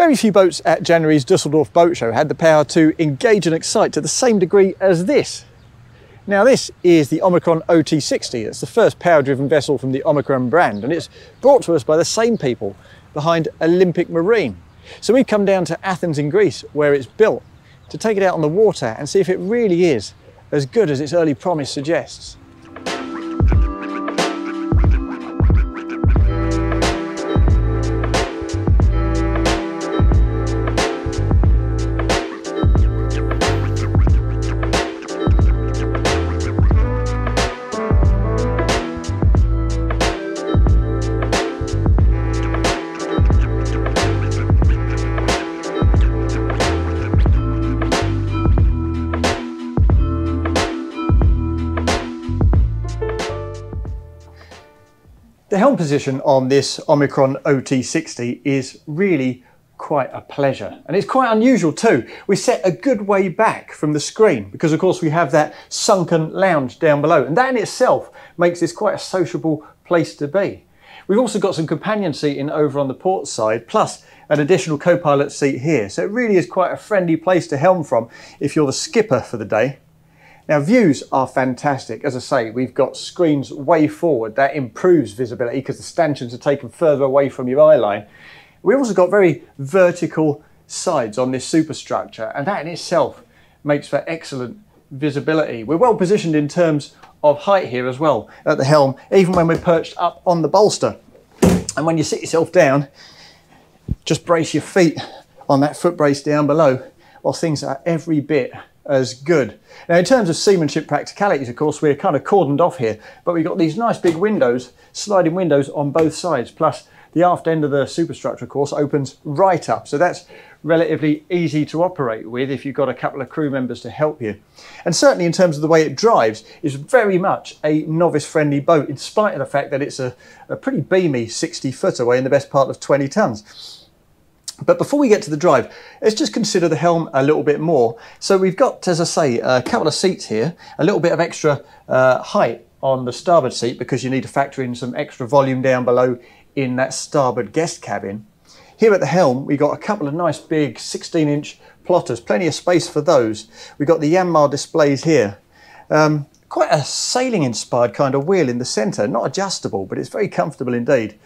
Very few boats at January's Dusseldorf boat show had the power to engage and excite to the same degree as this. Now this is the Omikron OT60. It's the first power-driven vessel from the Omikron brand, and it's brought to us by the same people behind Olympic Marine. So we've come down to Athens in Greece, where it's built, to take it out on the water and see if it really is as good as its early promise suggests. The helm position on this Omikron OT60 is really quite a pleasure, and it's quite unusual too. We set a good way back from the screen because of course we have that sunken lounge down below, and that in itself makes this quite a sociable place to be. We've also got some companion seating over on the port side, plus an additional co-pilot seat here, so it really is quite a friendly place to helm from if you're the skipper for the day. Now views are fantastic. As I say, we've got screens way forward. That improves visibility because the stanchions are taken further away from your eye line. We've also got very vertical sides on this superstructure, and that in itself makes for excellent visibility. We're well positioned in terms of height here as well at the helm, even when we're perched up on the bolster. And when you sit yourself down, just brace your feet on that foot brace down below, while things are every bit as good. Now in terms of seamanship practicalities, of course, we're kind of cordoned off here, but we've got these nice big windows, sliding windows on both sides, plus the aft end of the superstructure, of course, opens right up. So that's relatively easy to operate with if you've got a couple of crew members to help you. And certainly in terms of the way it drives, is very much a novice-friendly boat, in spite of the fact that it's a pretty beamy 60-footer weighing the best part of 20 tons. But before we get to the drive, let's just consider the helm a little bit more. So we've got, as I say, a couple of seats here, a little bit of extra height on the starboard seat because you need to factor in some extra volume down below in that starboard guest cabin. Here at the helm, we've got a couple of nice big 16-inch plotters, plenty of space for those. We've got the Yanmar displays here. Quite a sailing-inspired kind of wheel in the centre, not adjustable, but it's very comfortable indeed.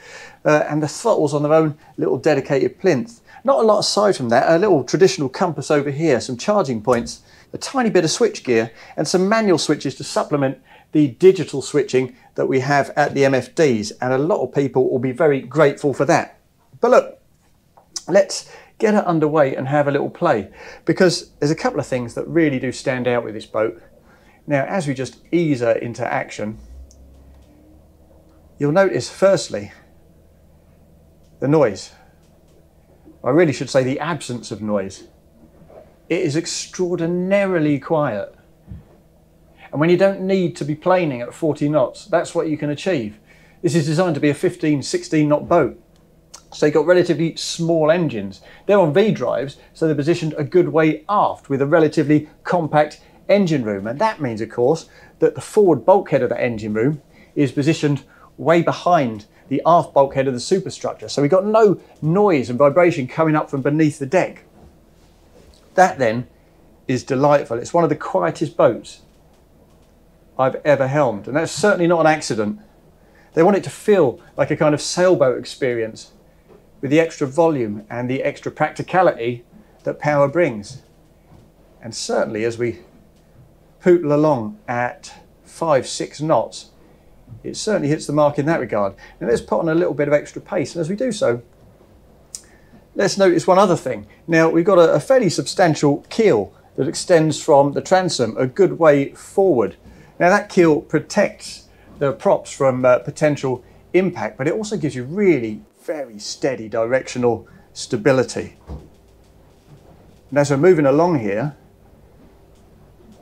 And the throttles on their own little dedicated plinth. Not a lot aside from that, a little traditional compass over here, some charging points, a tiny bit of switch gear, and some manual switches to supplement the digital switching that we have at the MFDs, and a lot of people will be very grateful for that. But look, let's get it underway and have a little play, because there's a couple of things that really do stand out with this boat. Now, as we just ease her into action, you'll notice firstly the noise. I really should say the absence of noise. It is extraordinarily quiet. And when you don't need to be planing at 40 knots, that's what you can achieve. This is designed to be a 15, 16 knot boat. So you've got relatively small engines. They're on V drives, so they're positioned a good way aft with a relatively compact engine room. And that means, of course, that the forward bulkhead of the engine room is positioned way behind the aft bulkhead of the superstructure. So we've got no noise and vibration coming up from beneath the deck. That then is delightful. It's one of the quietest boats I've ever helmed, and that's certainly not an accident. They want it to feel like a kind of sailboat experience with the extra volume and the extra practicality that power brings. And certainly as we pootle along at 5-6 knots, it certainly hits the mark in that regard. Now let's put on a little bit of extra pace, and as we do so, let's notice one other thing. Now we've got a fairly substantial keel that extends from the transom a good way forward. Now that keel protects the props from potential impact, but it also gives you really very steady directional stability. And as we're moving along here,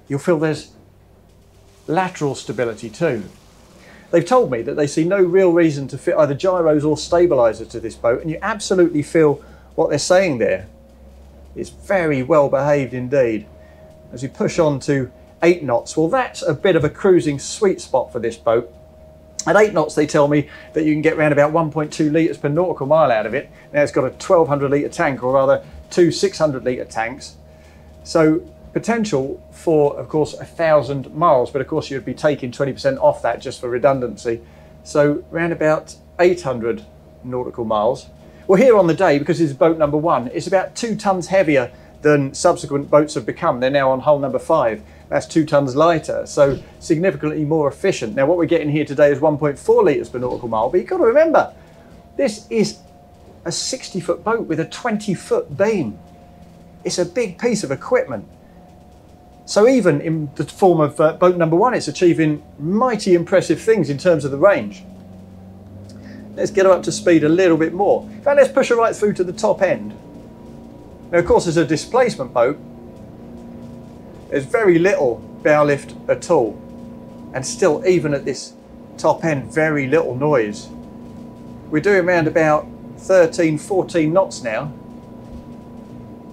you'll feel there's lateral stability too. They've told me that they see no real reason to fit either gyros or stabilisers to this boat, and you absolutely feel what they're saying there. It's very well behaved indeed. As we push on to 8 knots, well, that's a bit of a cruising sweet spot for this boat. At 8 knots, they tell me that you can get around about 1.2 litres per nautical mile out of it. Now it's got a 1200 litre tank, or rather two 600 litre tanks. So potential for, of course, 1,000 miles, but of course you'd be taking 20% off that just for redundancy. So around about 800 nautical miles. Well, here on the day, because this is boat number 1, it's about 2 tonnes heavier than subsequent boats have become. They're now on hull number 5. That's 2 tonnes lighter, so significantly more efficient. Now what we're getting here today is 1.4 litres per nautical mile, but you've got to remember, this is a 60-foot boat with a 20-foot beam. It's a big piece of equipment. So even in the form of boat number 1, it's achieving mighty impressive things in terms of the range. Let's get her up to speed a little bit more. In fact, let's push her right through to the top end. Now, of course, as a displacement boat, there's very little bow lift at all. And still, even at this top end, very little noise. We're doing around about 13, 14 knots now.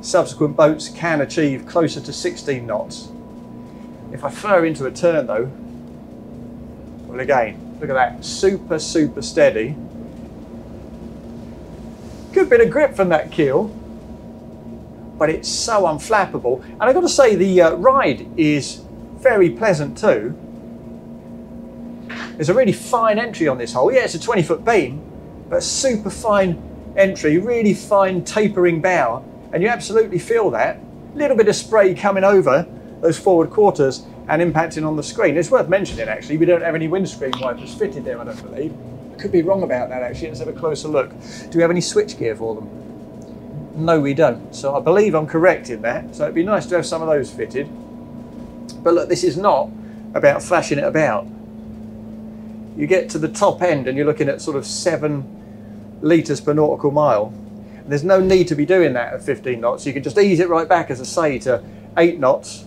Subsequent boats can achieve closer to 16 knots. If I fur into a turn though, well again, look at that, super steady. Good bit of grip from that keel, but it's so unflappable. And I've got to say the ride is very pleasant too. There's a really fine entry on this hole. Yeah, it's a 20-foot beam, but super fine entry, really fine tapering bow. And you absolutely feel that. A little bit of spray coming over those forward quarters and impacting on the screen. It's worth mentioning actually, we don't have any windscreen wipers fitted there, I don't believe. I could be wrong about that actually, let's have a closer look. Do we have any switch gear for them? No, we don't. So I believe I'm correct in that. So it'd be nice to have some of those fitted. But look, this is not about flashing it about. You get to the top end and you're looking at sort of 7 litres per nautical mile. And there's no need to be doing that at 15 knots. You can just ease it right back, as I say, to 8 knots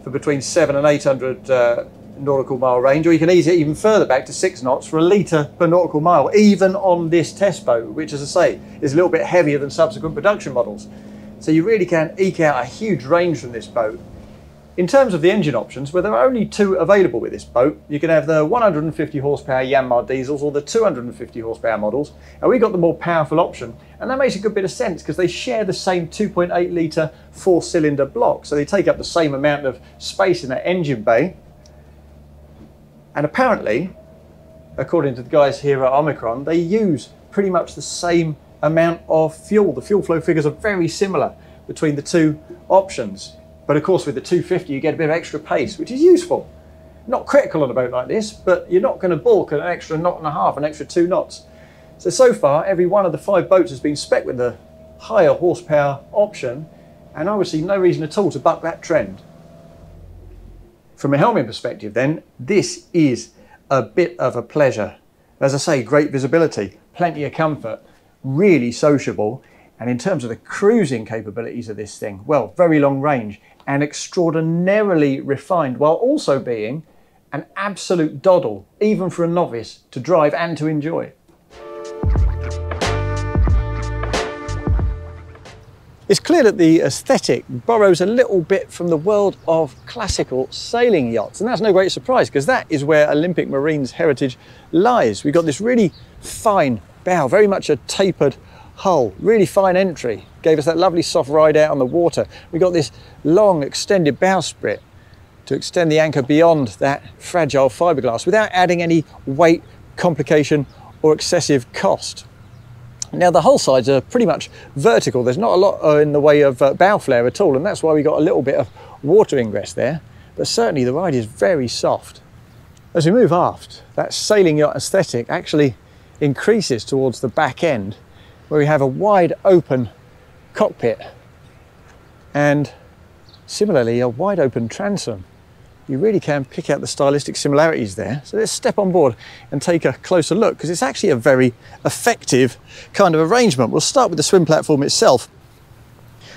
for between 7 and 800 nautical mile range, or you can ease it even further back to 6 knots for a litre per nautical mile, even on this test boat, which, as I say, is a little bit heavier than subsequent production models. So you really can eke out a huge range from this boat. In terms of the engine options, well, there are only 2 available with this boat. You can have the 150 horsepower Yanmar diesels or the 250 horsepower models, and we got the more powerful option, and that makes a good bit of sense because they share the same 2.8 litre 4-cylinder block, so they take up the same amount of space in that engine bay. And apparently, according to the guys here at Omikron, they use pretty much the same amount of fuel. The fuel flow figures are very similar between the 2 options. But of course with the 250 you get a bit of extra pace, which is useful. Not critical on a boat like this, but you're not going to balk at an extra knot and a half, an extra 2 knots. So far every one of the 5 boats has been spec'd with the higher horsepower option, and I would see no reason at all to buck that trend. From a helming perspective then, this is a bit of a pleasure. As I say, great visibility, plenty of comfort, really sociable, and in terms of the cruising capabilities of this thing, well, very long range and extraordinarily refined, while also being an absolute doddle, even for a novice to drive and to enjoy. It's clear that the aesthetic borrows a little bit from the world of classical sailing yachts, and that's no great surprise because that is where Olympic Marine's heritage lies. We've got this really fine bow, very much a tapered hull, really fine entry, gave us that lovely soft ride out on the water. We got this long extended bowsprit to extend the anchor beyond that fragile fiberglass without adding any weight, complication or excessive cost. Now the hull sides are pretty much vertical. There's not a lot in the way of bow flare at all, and that's why we got a little bit of water ingress there, but certainly the ride is very soft. As we move aft, that sailing yacht aesthetic actually increases towards the back end, where we have a wide open cockpit and similarly a wide open transom. You really can pick out the stylistic similarities there. So let's step on board and take a closer look, because it's actually a very effective kind of arrangement. We'll start with the swim platform itself,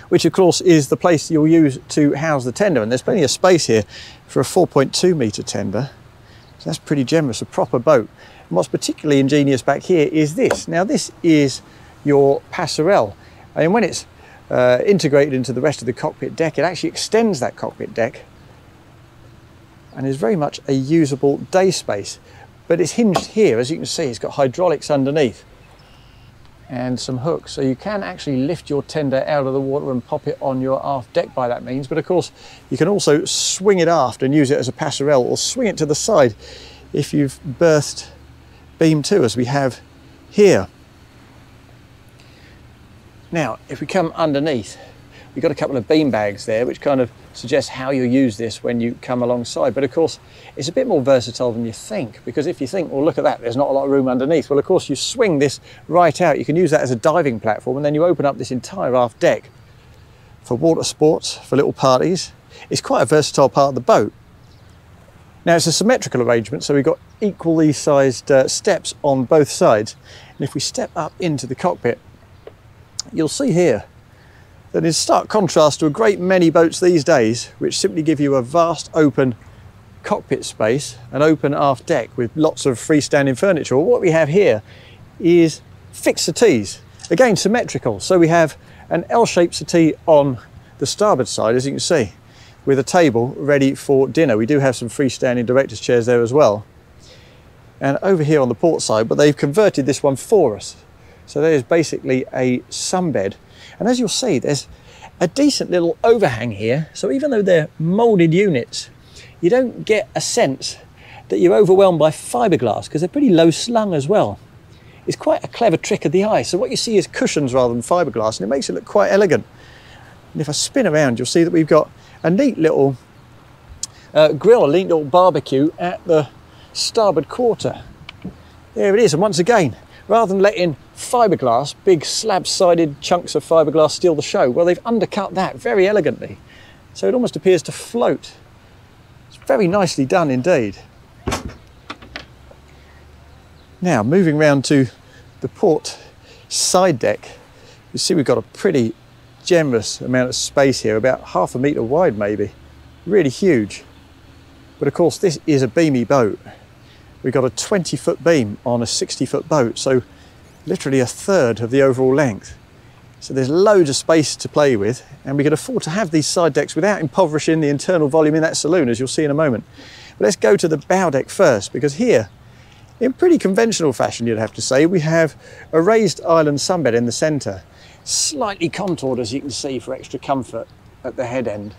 which of course is the place you'll use to house the tender, and there's plenty of space here for a 4.2 metre tender. So that's pretty generous, a proper boat. And what's particularly ingenious back here is this. Now this is your passerelle, and when it's integrated into the rest of the cockpit deck, it actually extends that cockpit deck and is very much a usable day space. but it's hinged here. As you can see, it's got hydraulics underneath and some hooks, so you can actually lift your tender out of the water and pop it on your aft deck by that means. But of course you can also swing it aft and use it as a passerelle, or swing it to the side if you've berthed beam 2, as we have here. Now if we come underneath, we've got a couple of beam bags there which kind of suggests how you use this when you come alongside. But of course it's a bit more versatile than you think, because if you think, well, look at that, there's not a lot of room underneath. Well, of course you swing this right out. You can use that as a diving platform, and then you open up this entire aft deck for water sports, for little parties. It's quite a versatile part of the boat. Now it's a symmetrical arrangement, so we've got equally sized steps on both sides. And if we step up into the cockpit, you'll see here that in stark contrast to a great many boats these days, which simply give you a vast open cockpit space, an open aft deck with lots of freestanding furniture, well, what we have here is fixed settees, again symmetrical. So we have an L-shaped settee on the starboard side, as you can see, with a table ready for dinner. We do have some freestanding director's chairs there as well. And over here on the port side, but they've converted this one for us. So there's basically a sunbed. And as you'll see, there's a decent little overhang here. So even though they're moulded units, you don't get a sense that you're overwhelmed by fiberglass, because they're pretty low slung as well. It's quite a clever trick of the eye. So what you see is cushions rather than fiberglass, and it makes it look quite elegant. And if I spin around, you'll see that we've got a neat little grill, a neat little barbecue at the starboard quarter. There it is. And once again, rather than letting fiberglass, big slab-sided chunks of fiberglass steal the show, well, they've undercut that very elegantly. So it almost appears to float. It's very nicely done indeed. Now, moving round to the port side deck, you see we've got a pretty generous amount of space here, about ½ a metre wide maybe. Really huge. But of course this is a beamy boat. We've got a 20-foot beam on a 60-foot boat, so literally a third of the overall length. So there's loads of space to play with, and we can afford to have these side decks without impoverishing the internal volume in that saloon, as you'll see in a moment. But let's go to the bow deck first, because here, in pretty conventional fashion you'd have to say, we have a raised island sunbed in the centre, slightly contoured as you can see for extra comfort at the head end.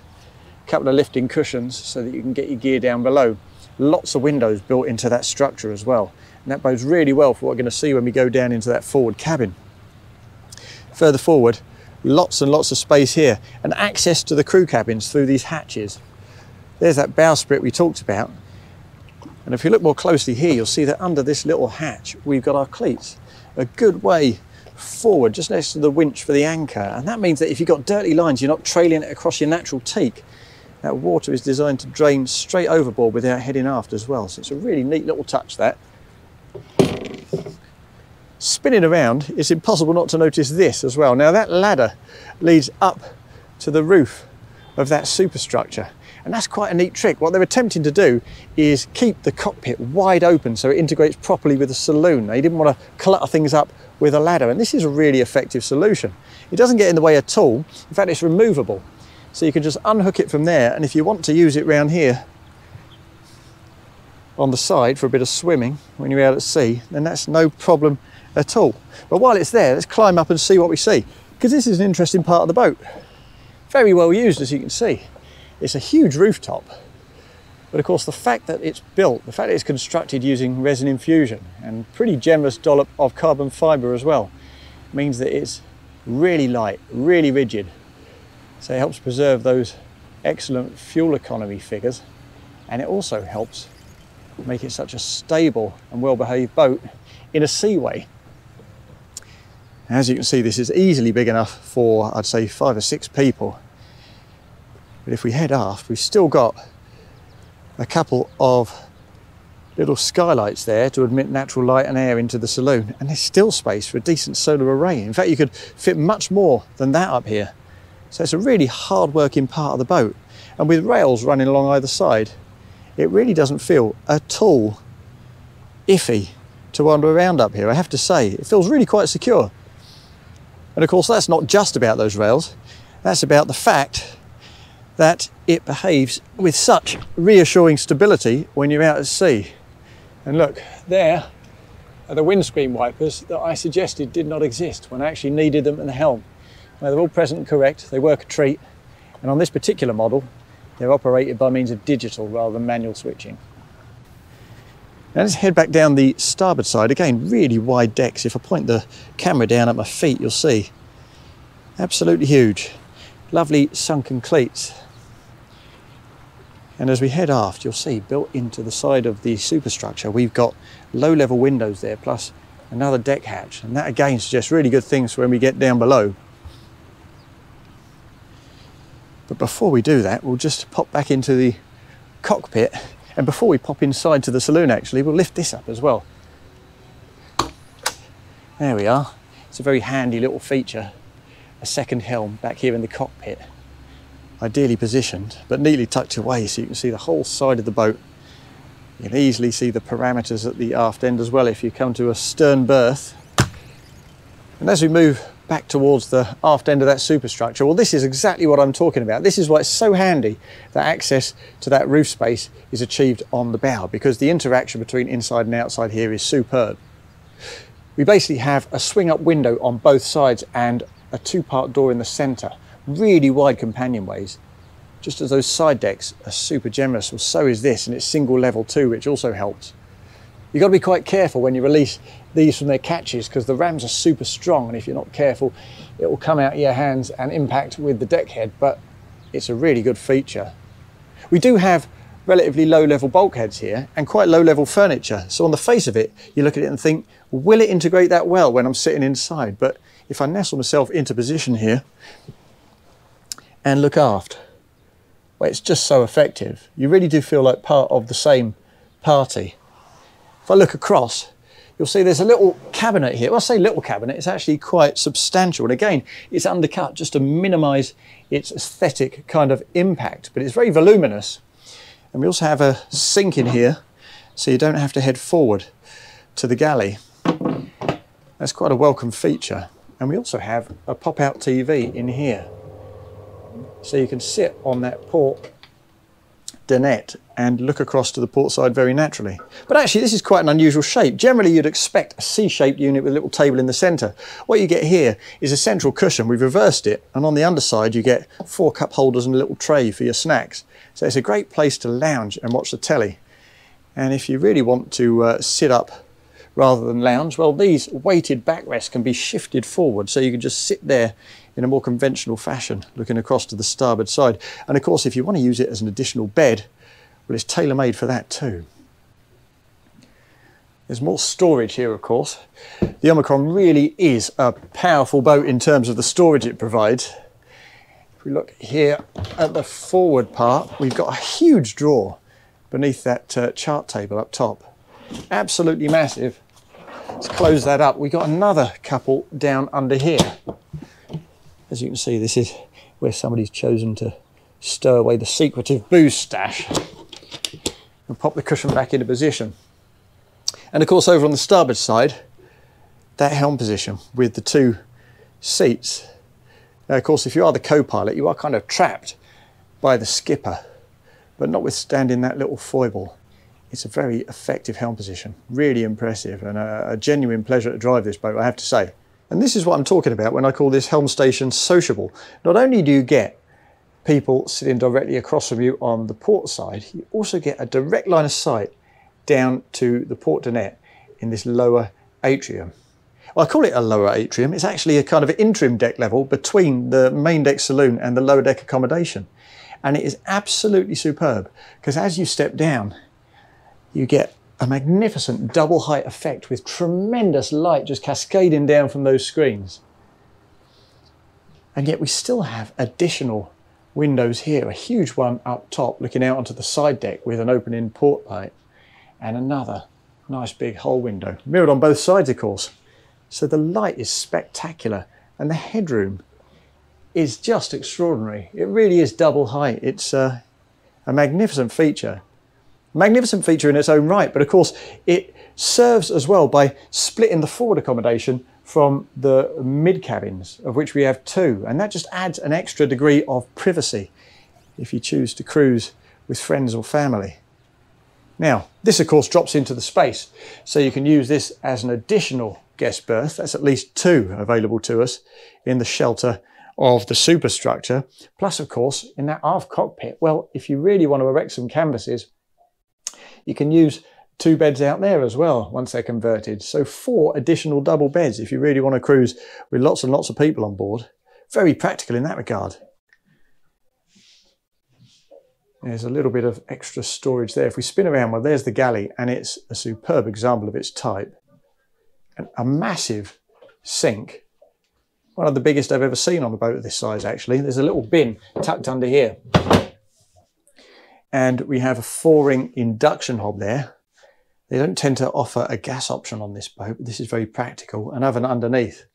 A couple of lifting cushions so that you can get your gear down below. Lots of windows built into that structure as well. And that bodes really well for what we're going to see when we go down into that forward cabin. Further forward, lots and lots of space here, and access to the crew cabins through these hatches. There's that bowsprit we talked about. And if you look more closely here, you'll see that under this little hatch, we've got our cleats. A good way forward, just next to the winch for the anchor. And that means that if you've got dirty lines, you're not trailing it across your natural teak. That water is designed to drain straight overboard without heading aft as well. So it's a really neat little touch, that. Spinning around, it's impossible not to notice this as well. Now that ladder leads up to the roof of that superstructure, and that's quite a neat trick. What they're attempting to do is keep the cockpit wide open so it integrates properly with the saloon. They didn't want to clutter things up with a ladder, and this is a really effective solution. It doesn't get in the way at all. In fact, it's removable. So you can just unhook it from there, and if you want to use it round here on the side for a bit of swimming when you're out at sea, then that's no problem at all. But while it's there, let's climb up and see what we see, because this is an interesting part of the boat. Very well used, as you can see. It's a huge rooftop, but of course the fact that it's built, the fact that it's constructed using resin infusion and pretty generous dollop of carbon fibre as well, means that it's really light, really rigid. So it helps preserve those excellent fuel economy figures, and it also helps make it such a stable and well-behaved boat in a seaway. As you can see, this is easily big enough for, I'd say, 5 or 6 people. But if we head aft, we've still got a couple of little skylights there to admit natural light and air into the saloon, and there's still space for a decent solar array. In fact, you could fit much more than that up here. So it's a really hard-working part of the boat, and with rails running along either side, it really doesn't feel at all iffy to wander around up here. I have to say, it feels really quite secure. And of course, that's not just about those rails. That's about the fact that it behaves with such reassuring stability when you're out at sea. And look, there are the windscreen wipers that I suggested did not exist when I actually needed them in the Helm. Now, they're all present and correct, they work a treat, and on this particular model they're operated by means of digital rather than manual switching. Now let's head back down the starboard side. Again, really wide decks. If I point the camera down at my feet, you'll see absolutely huge. Lovely sunken cleats. And as we head aft, you'll see built into the side of the superstructure, we've got low level windows there, plus another deck hatch. And that again suggests really good things for when we get down below. But before we do that, we'll just pop back into the cockpit. And before we pop inside to the saloon, actually, we'll lift this up as well. There we are. It's a very handy little feature. A second helm back here in the cockpit. Ideally positioned, but neatly tucked away so you can see the whole side of the boat. You can easily see the parameters at the aft end as well if you come to a stern berth. And as we move back towards the aft end of that superstructure, well, this is exactly what I'm talking about. This is why it's so handy that access to that roof space is achieved on the bow, because the interaction between inside and outside here is superb. We basically have a swing up window on both sides and a two-part door in the centre. Really wide companionways, just as those side decks are super generous. Well, so is this, and it's single level too, which also helps. You've got to be quite careful when you release these from their catches, because the rams are super strong, and if you're not careful it will come out of your hands and impact with the deck head, but it's a really good feature. We do have relatively low level bulkheads here and quite low level furniture, so on the face of it you look at it and think, will it integrate that well when I'm sitting inside? But if I nestle myself into position here and look aft, well, it's just so effective. You really do feel like part of the same party. If I look across, you'll see there's a little cabinet here. Well, I say little cabinet, it's actually quite substantial. And again, it's undercut just to minimise its aesthetic kind of impact, but it's very voluminous. And we also have a sink in here, so you don't have to head forward to the galley. That's quite a welcome feature. And we also have a pop-out TV in here. So you can sit on that port dinette and look across to the port side very naturally. But actually this is quite an unusual shape. Generally you'd expect a C-shaped unit with a little table in the centre. What you get here is a central cushion. We've reversed it, and on the underside you get 4 cup holders and a little tray for your snacks. So it's a great place to lounge and watch the telly. And if you really want to sit up rather than lounge, well, these weighted backrests can be shifted forward, so you can just sit there in a more conventional fashion looking across to the starboard side. And of course if you want to use it as an additional bed, well, it's tailor-made for that too. There's more storage here, of course. The Omikron really is a powerful boat in terms of the storage it provides. If we look here at the forward part, we've got a huge drawer beneath that chart table up top. Absolutely massive. Let's close that up. We've got another couple down under here. As you can see, this is where somebody's chosen to stow away the secretive booze stash and pop the cushion back into position. And of course over on the starboard side, that helm position with the 2 seats. Now of course if you are the co-pilot, you are kind of trapped by the skipper, but notwithstanding that little foible, it's a very effective helm position. Really impressive, and a genuine pleasure to drive this boat, I have to say. And this is what I'm talking about when I call this helm station sociable. Not only do you get people sitting directly across from you on the port side, you also get a direct line of sight down to the port dinette in this lower atrium. Well, I call it a lower atrium. It's actually a kind of interim deck level between the main deck saloon and the lower deck accommodation. And it is absolutely superb, because as you step down, you get a magnificent double height effect with tremendous light just cascading down from those screens. And yet we still have additional windows here, a huge one up top looking out onto the side deck with an opening port light, and another nice big hull window, mirrored on both sides of course. So the light is spectacular, and the headroom is just extraordinary. It really is double height. It's a magnificent feature. Magnificent feature in its own right, but of course it serves as well by splitting the forward accommodation from the mid cabins, of which we have 2, and that just adds an extra degree of privacy if you choose to cruise with friends or family. Now, this of course drops into the space, so you can use this as an additional guest berth. That's at least 2 available to us in the shelter of the superstructure. Plus, of course, in that aft cockpit, well, if you really want to erect some canvases, you can use 2 beds out there as well once they're converted. So 4 additional double beds if you really want to cruise with lots and lots of people on board. Very practical in that regard. There's a little bit of extra storage there. If we spin around, well, there's the Galley, and it's a superb example of its type. And a massive sink. One of the biggest I've ever seen on a boat of this size, actually. There's a little bin tucked under here. And we have a 4-ring induction hob there. They don't tend to offer a gas option on this boat, but this is very practical. An oven underneath.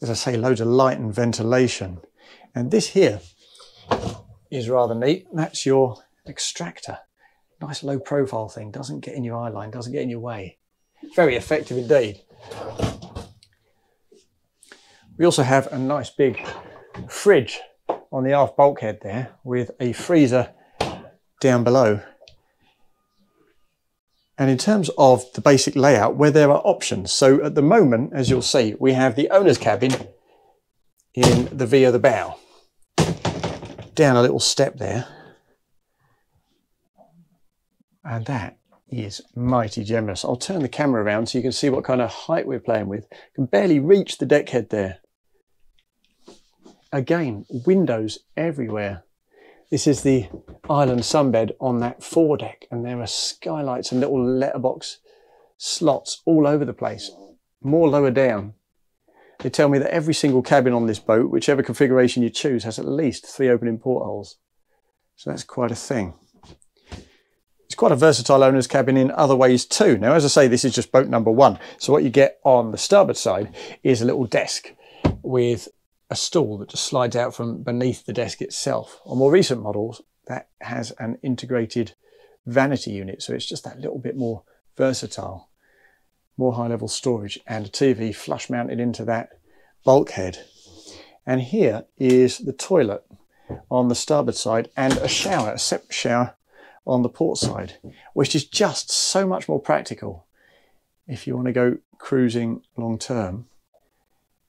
As I say, loads of light and ventilation. And this here is rather neat. That's your extractor. Nice low profile thing. Doesn't get in your eye line, doesn't get in your way. Very effective indeed. We also have a nice big fridge on the aft bulkhead there with a freezer down below. And in terms of the basic layout, where there are options. So at the moment, as you'll see, we have the owner's cabin in the V of the bow. Down a little step there. And that is mighty generous. I'll turn the camera around so you can see what kind of height we're playing with. Can barely reach the deck head there. Again, windows everywhere. This is the island sunbed on that foredeck, and there are skylights and little letterbox slots all over the place, more lower down. They tell me that every single cabin on this boat, whichever configuration you choose, has at least 3 opening portholes. So that's quite a thing. It's quite a versatile owner's cabin in other ways too. Now, as I say, this is just boat number 1. So what you get on the starboard side is a little desk with a stool that just slides out from beneath the desk itself. On more recent models, that has an integrated vanity unit, so it's just that little bit more versatile. More high-level storage and a TV flush mounted into that bulkhead. And here is the toilet on the starboard side and a shower, a separate shower on the port side, which is just so much more practical if you want to go cruising long term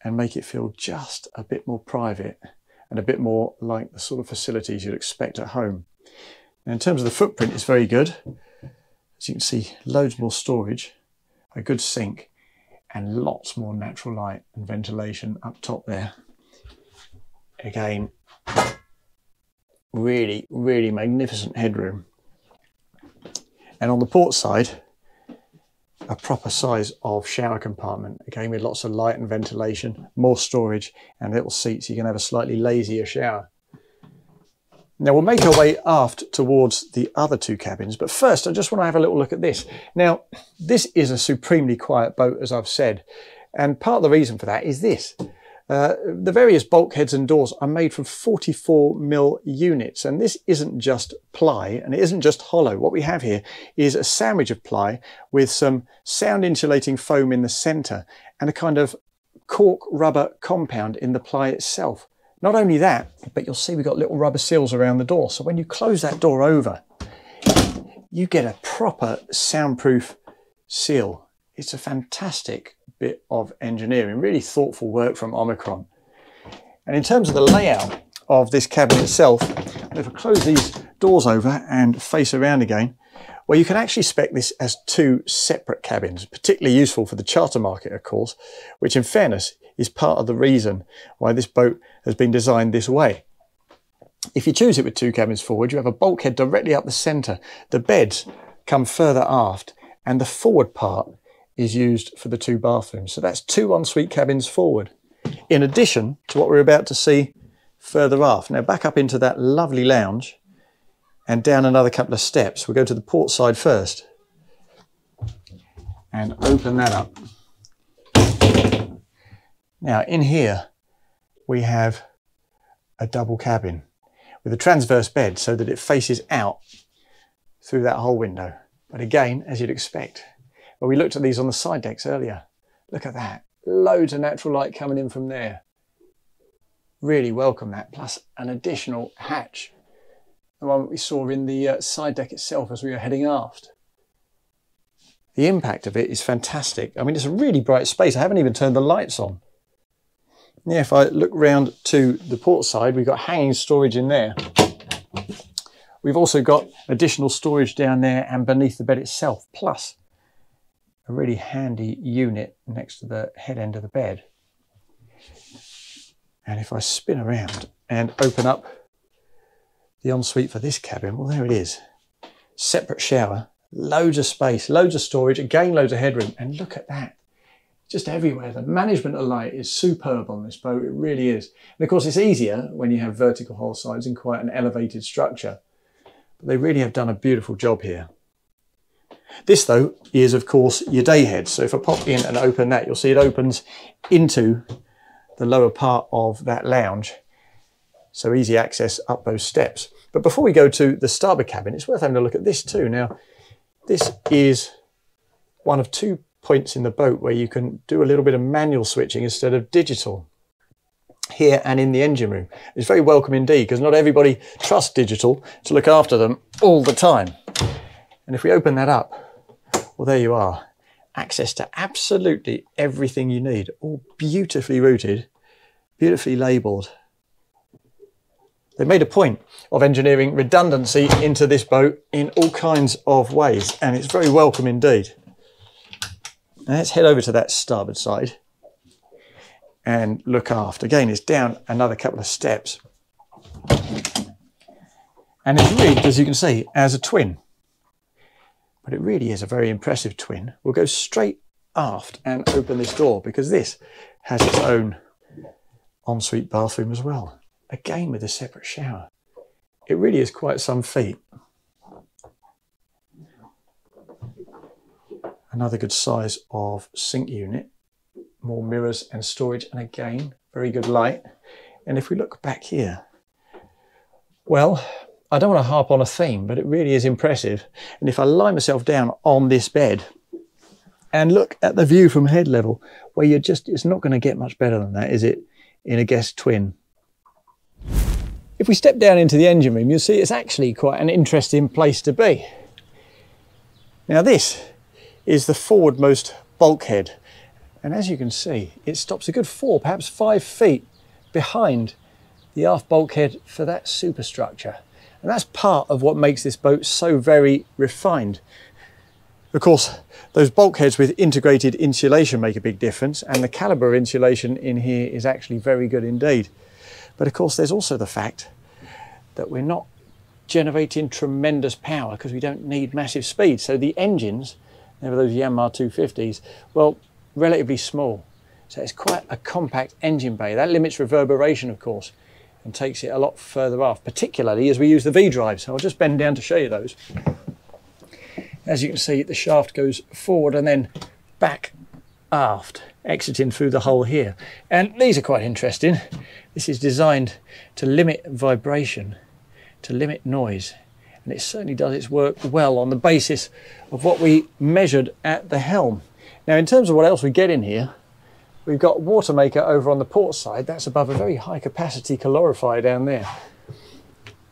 and make it feel just a bit more private and a bit more like the sort of facilities you'd expect at home. Now, in terms of the footprint, it's very good. As you can see, loads more storage, a good sink, and lots more natural light and ventilation up top there. Again, really, really magnificent headroom. And on the port side, a proper size of shower compartment, again with lots of light and ventilation, more storage and little seats so you can have a slightly lazier shower. Now we'll make our way aft towards the other 2 cabins, but first I just want to have a little look at this. Now this is a supremely quiet boat, as I've said, and part of the reason for that is this. The various bulkheads and doors are made from 44mm units, and this isn't just ply and it isn't just hollow. What we have here is a sandwich of ply with some sound insulating foam in the centre and a kind of cork rubber compound in the ply itself. Not only that, but you'll see we've got little rubber seals around the door, so when you close that door over, you get a proper soundproof seal. It's a fantastic bit of engineering, really thoughtful work from Omikron. And in terms of the layout of this cabin itself, if I close these doors over and face around again, well, you can actually spec this as 2 separate cabins, particularly useful for the charter market, of course, which in fairness is part of the reason why this boat has been designed this way. If you choose it with 2 cabins forward, you have a bulkhead directly up the centre. The beds come further aft and the forward part is used for the 2 bathrooms. So that's 2 ensuite cabins forward, in addition to what we're about to see further aft. Now back up into that lovely lounge and down another couple of steps. We'll go to the port side first and open that up. Now in here we have a double cabin with a transverse bed so that it faces out through that whole window. But again, as you'd expect, well, we looked at these on the side decks earlier. Look at that. Loads of natural light coming in from there. Really welcome that. Plus an additional hatch the one we saw in the side deck itself as we were heading aft. The impact of it is fantastic. I mean, it's a really bright space. I haven't even turned the lights on. Yeah, if I look round to the port side, we've got hanging storage in there. We've also got additional storage down there and beneath the bed itself, plus a really handy unit next to the head end of the bed. And if I spin around and open up the ensuite for this cabin, well, there it is. Separate shower, loads of space, loads of storage, again, loads of headroom. And look at that, just everywhere. The management of light is superb on this boat, it really is. And of course, it's easier when you have vertical hull sides in quite an elevated structure. But they really have done a beautiful job here. This, though, is, of course, your day head. So if I pop in and open that, you'll see it opens into the lower part of that lounge. So easy access up those steps. But before we go to the starboard cabin, it's worth having a look at this too. Now, this is one of 2 points in the boat where you can do a little bit of manual switching instead of digital. Here and in the engine room. It's very welcome indeed, because not everybody trusts digital to look after them all the time. And if we open that up, well, there you are. Access to absolutely everything you need, all beautifully routed, beautifully labelled. They made a point of engineering redundancy into this boat in all kinds of ways, and it's very welcome indeed. Now let's head over to that starboard side and look aft. Again, it's down another couple of steps. And it's rigged, as you can see, as a twin. But it really is a very impressive twin. We'll go straight aft and open this door, because this has its own ensuite bathroom as well. Again, with a separate shower. It really is quite some feat. Another good size of sink unit. More mirrors and storage, and again, very good light. And if we look back here, well, I don't want to harp on a theme, but it really is impressive. And if I lie myself down on this bed and look at the view from head level, well, it's not going to get much better than that, is it, in a guest twin? If we step down into the engine room, you'll see it's actually quite an interesting place to be. Now, this is the forwardmost bulkhead. And as you can see, it stops a good 4, perhaps 5 feet behind the aft bulkhead for that superstructure. And that's part of what makes this boat so very refined. Of course, those bulkheads with integrated insulation make a big difference, and the calibre insulation in here is actually very good indeed. But of course, there's also the fact that we're not generating tremendous power because we don't need massive speed. So the engines, they were those Yanmar 250s, well, relatively small. So it's quite a compact engine bay. That limits reverberation, of course, and takes it a lot further aft, particularly as we use the V-drive. So I'll just bend down to show you those. As you can see, the shaft goes forward and then back aft, exiting through the hole here. And these are quite interesting. This is designed to limit vibration, to limit noise. And it certainly does its work well on the basis of what we measured at the helm. Now, in terms of what else we get in here, we've got water maker over on the port side. That's above a very high capacity calorifier down there.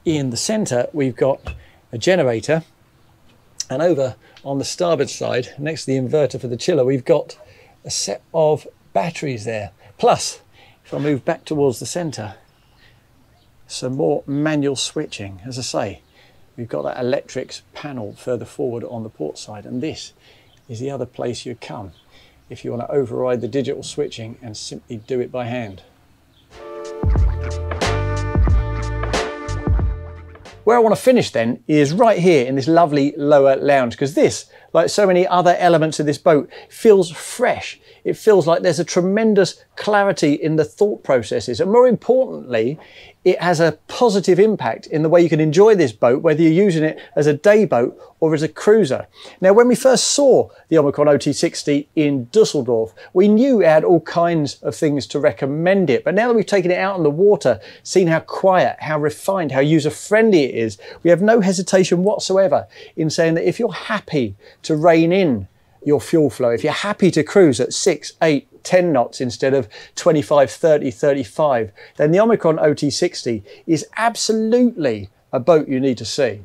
In the centre, we've got a generator. And over on the starboard side, next to the inverter for the chiller, we've got a set of batteries there. Plus, if I move back towards the centre, some more manual switching. As I say, we've got that electrics panel further forward on the port side, and this is the other place you come if you want to override the digital switching and simply do it by hand. Where I want to finish then is right here in this lovely lower lounge, because this, like so many other elements of this boat, feels fresh. It feels like there's a tremendous clarity in the thought processes, and more importantly, it has a positive impact in the way you can enjoy this boat, whether you're using it as a day boat or as a cruiser. Now, when we first saw the Omikron OT60 in Dusseldorf, we knew it had all kinds of things to recommend it. But now that we've taken it out on the water, seen how quiet, how refined, how user-friendly it is, we have no hesitation whatsoever in saying that if you're happy to rein in your fuel flow, if you're happy to cruise at 6, 8, 10 knots instead of 25, 30, 35, then the Omikron OT60 is absolutely a boat you need to see.